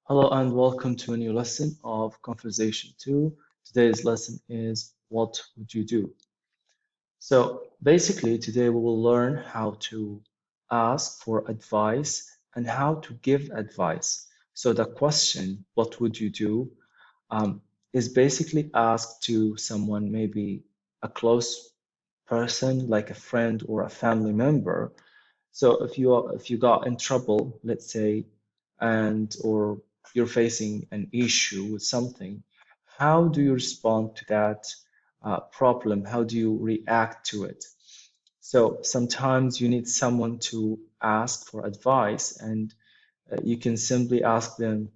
Hello and welcome to a new lesson of Conversation 2. Today's lesson is What Would You Do? So basically today we will learn how to ask for advice and how to give advice. So the question, what would you do, um, is basically asked to someone, maybe a close person like a friend or a family member. So if you got in trouble, let's say, and or you're facing an issue with something, how do you respond to that problem? How do you react to it? So sometimes you need someone to ask for advice, and you can simply ask them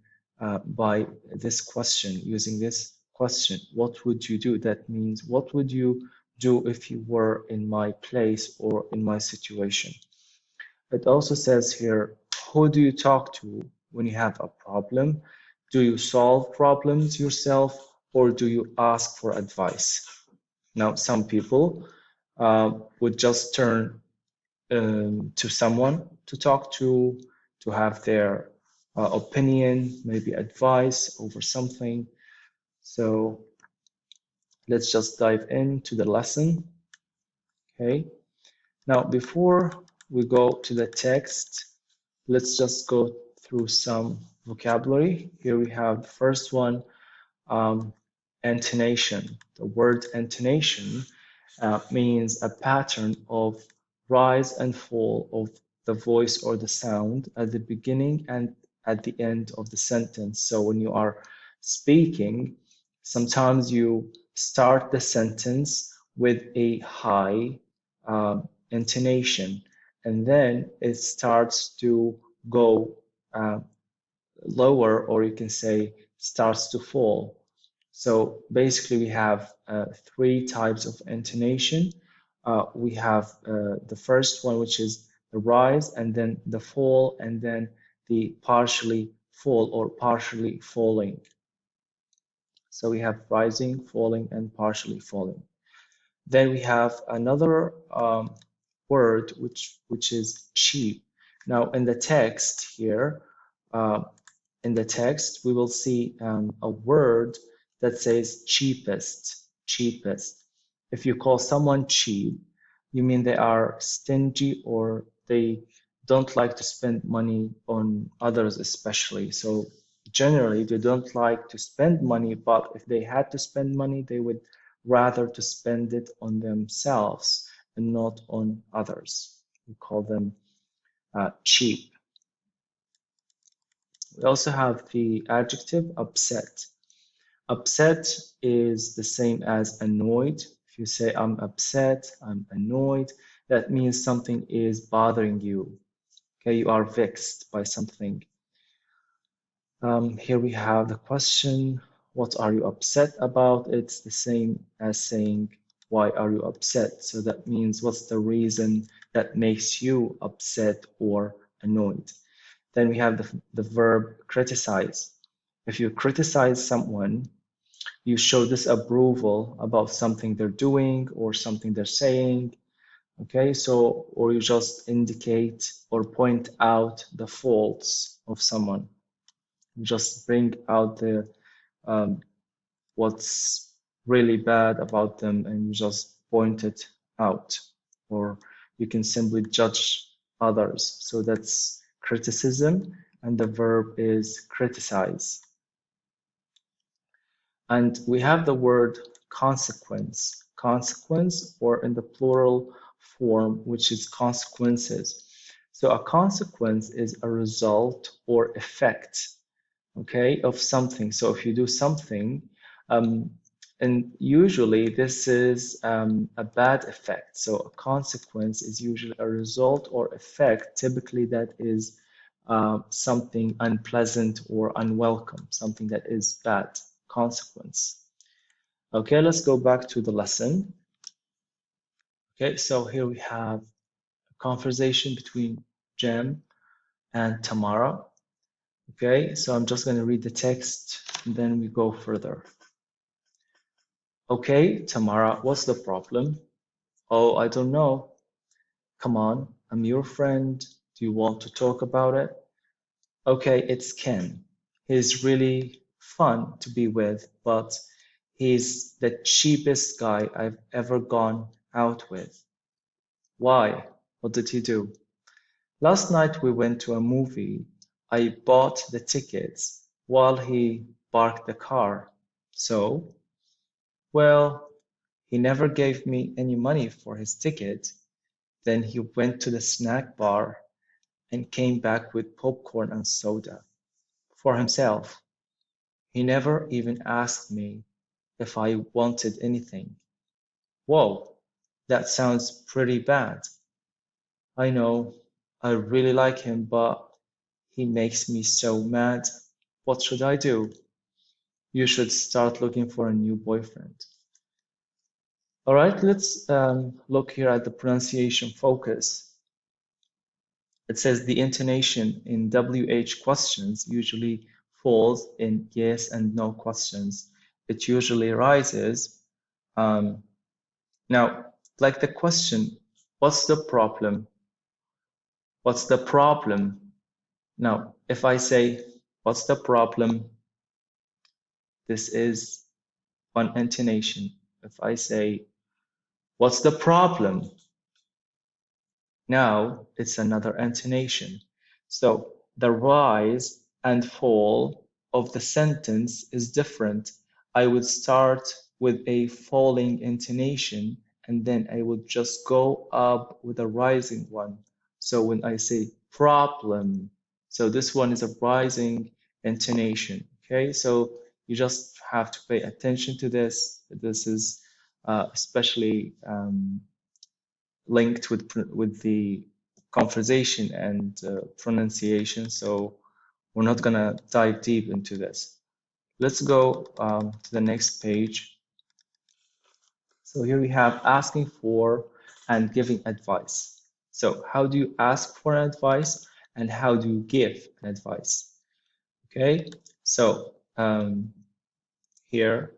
by this question, using this question, what would you do? That means, what would you do if you were in my place or in my situation? It also says here, who do you talk to when you have a problem? Do you solve problems yourself or do you ask for advice? Now, some people would just turn to someone to talk to have their opinion, maybe advice over something. So let's just dive into the lesson. Okay. Now, before we go to the text, let's just go through some vocabulary. Here we have the first one, intonation. The word intonation means a pattern of rise and fall of the voice or the sound at the beginning and at the end of the sentence. So when you are speaking, sometimes you start the sentence with a high intonation, and then it starts to go lower, or you can say starts to fall. So basically, we have three types of intonation. We have the first one, which is the rise, and then the fall, and then the partially fall or partially falling. So we have rising, falling, and partially falling. Then we have another word which is cheap. Now in the text here, uh, in the text we will see a word that says cheapest. Cheapest. If you call someone cheap, you mean they are stingy or they don't like to spend money on others, especially. So generally they don't like to spend money, but if they had to spend money, they would rather to spend it on themselves and not on others. We call them cheap. We also have the adjective upset. Upset is the same as annoyed. If you say I'm upset, I'm annoyed, that means something is bothering you. Okay, you are vexed by something. Here we have the question, what are you upset about? It's the same as saying, why are you upset? So that means what's the reason that makes you upset or annoyed? Then we have the verb criticize. If you criticize someone, you show disapproval about something they're doing or something they're saying. Okay, so, or you just indicate or point out the faults of someone. You just bring out the um, what's really bad about them and you just point it out. Or you can simply judge others. So that's criticism, and the verb is criticize. And we have the word consequence. Consequence, or in the plural form, which is consequences. So a consequence is a result or effect, okay, of something. So if you do something, and usually this is a bad effect. So a consequence is usually a result or effect, typically that is something unpleasant or unwelcome, something that is bad, consequence. Okay, let's go back to the lesson. Okay, so here we have a conversation between Jem and Tamara. Okay, so I'm just going to read the text and then we go further. Okay, Tamara, what's the problem? Oh, I don't know. Come on, I'm your friend. Do you want to talk about it? Okay, it's Ken. He's really fun to be with, but he's the cheapest guy I've ever gone out with. Why? What did he do? Last night we went to a movie. I bought the tickets while he parked the car. So, well, he never gave me any money for his ticket. Then he went to the snack bar and came back with popcorn and soda for himself. He never even asked me if I wanted anything. Whoa, that sounds pretty bad. I know, I really like him, but he makes me so mad. What should I do? You should start looking for a new boyfriend. All right, let's look here at the pronunciation focus. It says the intonation in WH questions usually falls in yes and no questions. It usually rises. Now, like the question, what's the problem? What's the problem? Now, if I say, what's the problem? This is one intonation. If I say, what's the problem? Now it's another intonation. So the rise and fall of the sentence is different. I would start with a falling intonation and then I would just go up with a rising one. So when I say problem, so this one is a rising intonation. Okay, so you just have to pay attention to this. This is especially linked with the conversation and pronunciation. So we're not gonna dive deep into this. Let's go to the next page. So here we have asking for and giving advice. So how do you ask for an advice and how do you give an advice? Okay, so here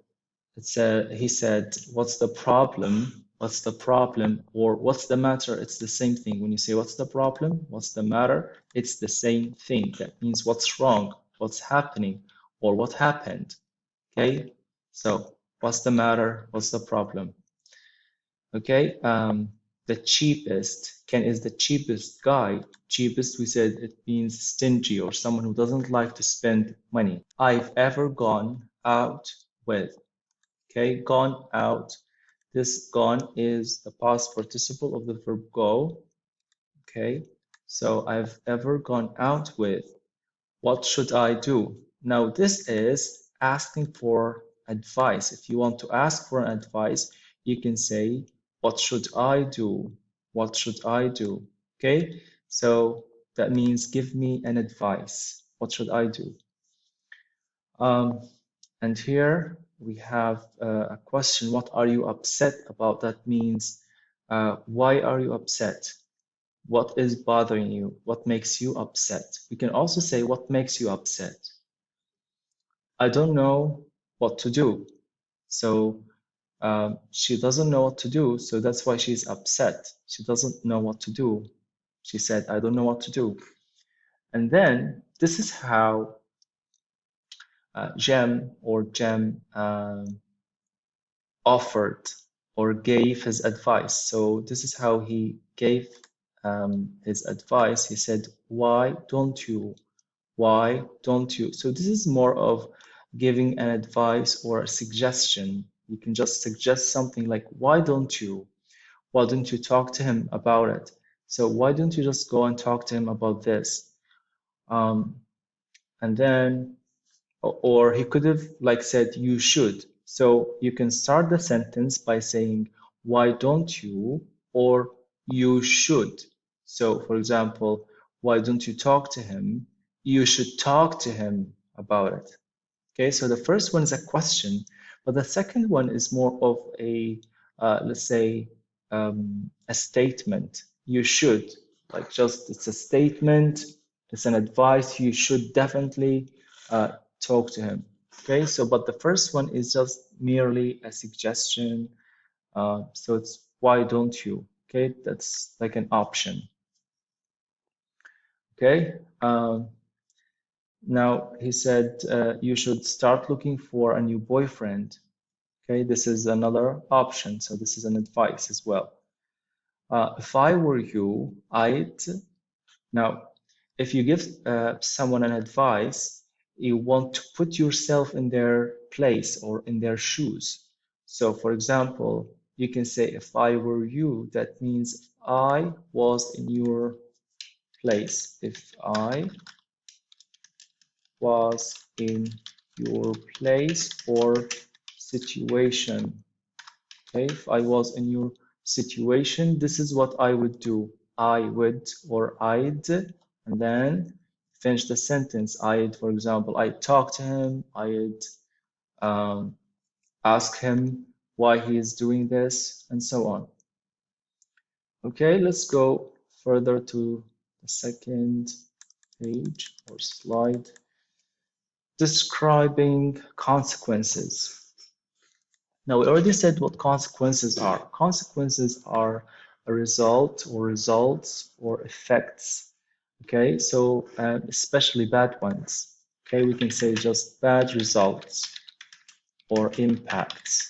he said, what's the problem? What's the problem? Or what's the matter? It's the same thing. When you say, what's the problem? What's the matter? It's the same thing. That means what's wrong? What's happening? Or what happened? Okay. So what's the matter? What's the problem? Okay. The cheapest, Ken is the cheapest guy. Cheapest, we said it means stingy or someone who doesn't like to spend money I've ever gone out with. Okay, gone out. This gone is the past participle of the verb go. Okay, so I've ever gone out with. What should I do? Now, this is asking for advice. If you want to ask for advice, you can say, what should I do? What should I do? Okay, so that means give me an advice. What should I do? And here we have a question, what are you upset about? That means, why are you upset? What is bothering you? What makes you upset? We can also say, what makes you upset? I don't know what to do. So she doesn't know what to do, so that's why she's upset. She doesn't know what to do. She said, I don't know what to do. And then this is how Jem offered or gave his advice. So this is how he gave his advice. He said, why don't you? Why don't you? So this is more of giving an advice or a suggestion. You can just suggest something like, why don't you? Why don't you talk to him about it? So why don't you just go and talk to him about this? And then or he could have like said you should. So you can start the sentence by saying why don't you or you should. So for example, why don't you talk to him? You should talk to him about it. Okay, so the first one is a question, but the second one is more of a let's say a statement. You should, like just it's a statement, it's an advice. You should definitely talk to him. Okay, so but the first one is just merely a suggestion. So it's why don't you? Okay, that's like an option. Okay. Now he said you should start looking for a new boyfriend. Okay, this is another option. So this is an advice as well. If I were you, I'd now, if you give someone an advice, you want to put yourself in their place or in their shoes. So, for example, you can say, if I were you, that means if I was in your place. If I was in your place or situation. Okay, if I was in your situation, this is what I would do. I would or I'd, and then finish the sentence. I'd, for example, I'd talk to him, I'd um, ask him why he is doing this, and so on. Okay, let's go further to the second page or slide. Describing consequences. Now, we already said what consequences are. Consequences are a result or results or effects. Okay, so especially bad ones. Okay, we can say just bad results or impacts.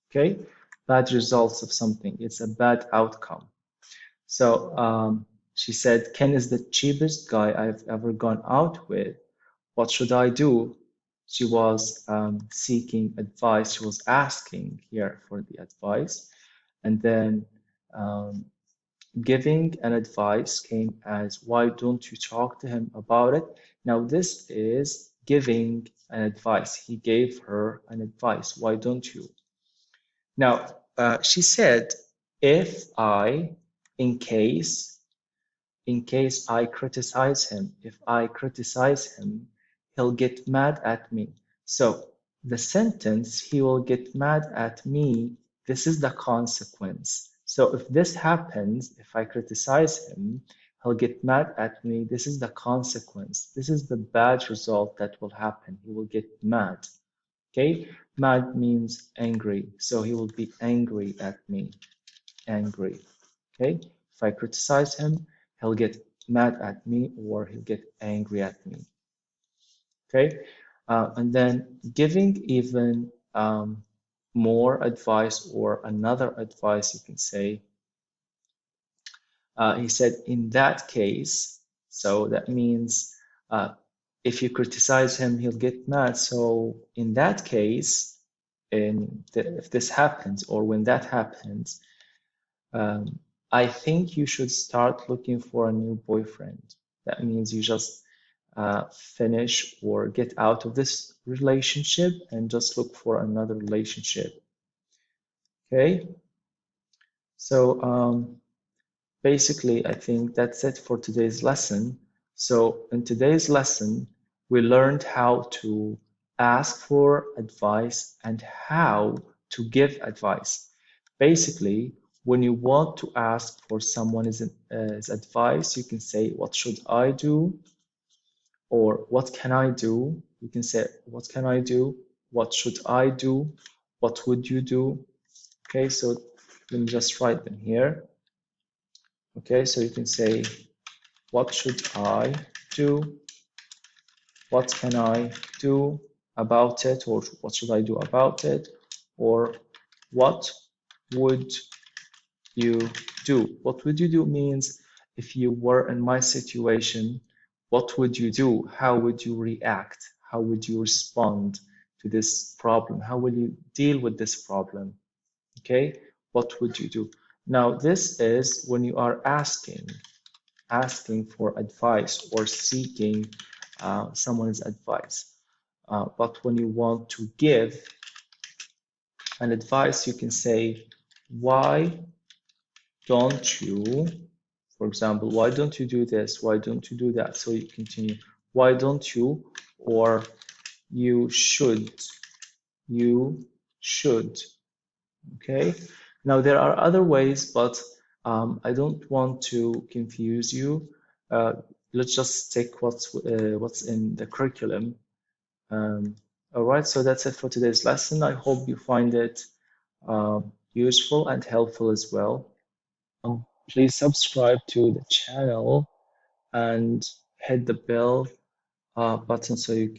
Okay, bad results of something. It's a bad outcome. So she said, Ken is the cheapest guy I've ever gone out with. What should I do? She was seeking advice. She was asking here for the advice. And then um, giving an advice came as, why don't you talk to him about it? Now, this is giving an advice. He gave her an advice. Why don't you? Now, she said, if I, in case, in case I criticize him, if I criticize him, he'll get mad at me. So the sentence, he will get mad at me, this is the consequence. So if this happens, if I criticize him, he'll get mad at me, this is the consequence. This is the bad result that will happen. He will get mad. Okay, mad means angry. So he will be angry at me, angry. Okay, if I criticize him, he'll get mad at me or he'll get angry at me. Okay, and then giving even more advice or another advice, you can say, he said, in that case, so that means if you criticize him, he'll get mad. So in that case, if this happens or when that happens, I think you should start looking for a new boyfriend. That means you just finish or get out of this relationship and just look for another relationship. Okay, so basically, I think that's it for today's lesson. So in today's lesson, we learned how to ask for advice and how to give advice. Basically, when you want to ask for someone's advice, you can say, what should I do? Or what can I do? You can say, what can I do? What should I do? What would you do? Okay, so let me just write them here. Okay, so you can say, what should I do? What can I do about it? Or what should I do about it? Or what would you do? What would you do means if you were in my situation, what would you do? How would you react? How would you respond to this problem? How will you deal with this problem? Okay, what would you do? Now, this is when you are asking for advice or seeking someone's advice. But when you want to give an advice, you can say, why don't you, for example, why don't you do this? Why don't you do that? So you continue, why don't you, or you should, you should. Okay, now there are other ways, but I don't want to confuse you. Let's just take what's in the curriculum. All right, so that's it for today's lesson. I hope you find it useful and helpful as well. Please subscribe to the channel and hit the bell button so you